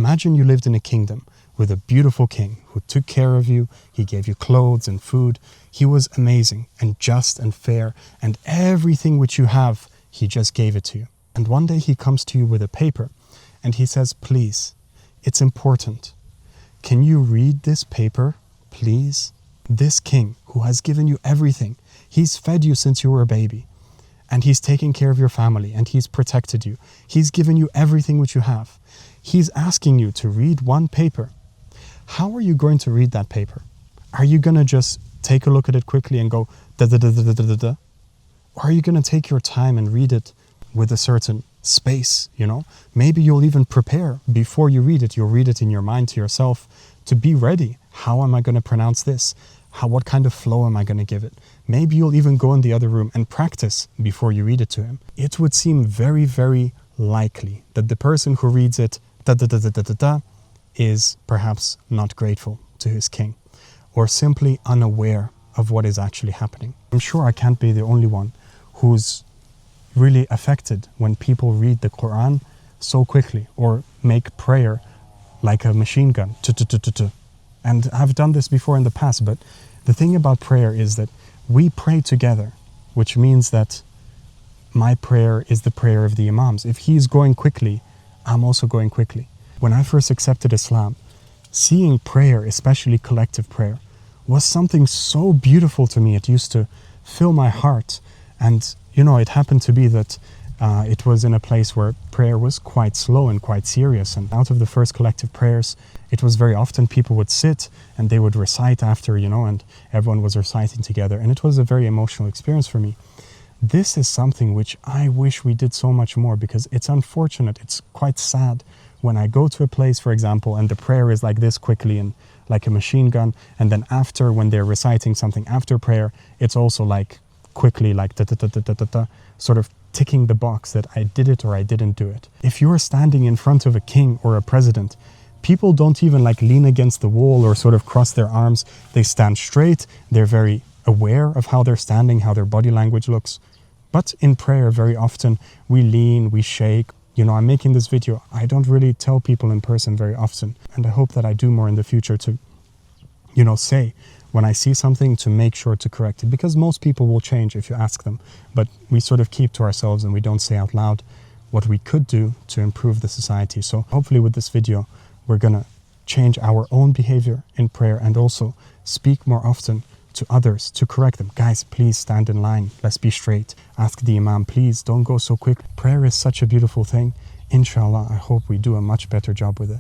Imagine you lived in a kingdom with a beautiful king who took care of you. He gave you clothes and food. He was amazing and just and fair, and everything which you have, he just gave it to you. And one day he comes to you with a paper and he says, please, it's important. Can you read this paper, please? This king who has given you everything, he's fed you since you were a baby, and he's taken care of your family, and he's protected you. He's given you everything which you have. He's asking you to read one paper. How are you going to read that paper? Are you going to just take a look at it quickly and go da da da da da da da? Or are you going to take your time and read it with a certain space, you know? Maybe you'll even prepare before you read it. You'll read it in your mind to yourself to be ready. How am I going to pronounce this? What kind of flow am I going to give it? Maybe you'll even go in the other room and practice before you read it to him. It would seem very, very likely that the person who reads it da da da da da da da is perhaps not grateful to his king, or simply unaware of what is actually happening. I'm sure I can't be the only one who's really affected when people read the Quran so quickly or make prayer like a machine gun. And I've done this before in the past, but the thing about prayer is that we pray together, which means that my prayer is the prayer of the Imams. If he's going quickly, I'm also going quickly. When I first accepted Islam, seeing prayer, especially collective prayer, was something so beautiful to me. It used to fill my heart. And, you know, it happened to be that it was in a place where prayer was quite slow and quite serious. And out of the first collective prayers, it was very often people would sit and they would recite after, you know, and everyone was reciting together. And it was a very emotional experience for me. This is something which I wish we did so much more, because it's unfortunate. It's quite sad when I go to a place, for example, and the prayer is like this quickly and like a machine gun. And then after, when they're reciting something after prayer, it's also like quickly, like da da da da da da da, sort of ticking the box that I did it or I didn't do it. If you're standing in front of a king or a president, people don't even like lean against the wall or sort of cross their arms. They stand straight. They're very aware of how they're standing, how their body language looks. But in prayer, very often we lean, we shake. You know, I'm making this video. I don't really tell people in person very often. And I hope that I do more in the future to, you know, say when I see something to make sure to correct it, because most people will change if you ask them. But we sort of keep to ourselves and we don't say out loud what we could do to improve the society. So hopefully with this video, we're going to change our own behavior in prayer and also speak more often to others to correct them. Guys, please stand in line. Let's be straight. Ask the Imam, please don't go so quick. Prayer is such a beautiful thing. Inshallah, I hope we do a much better job with it.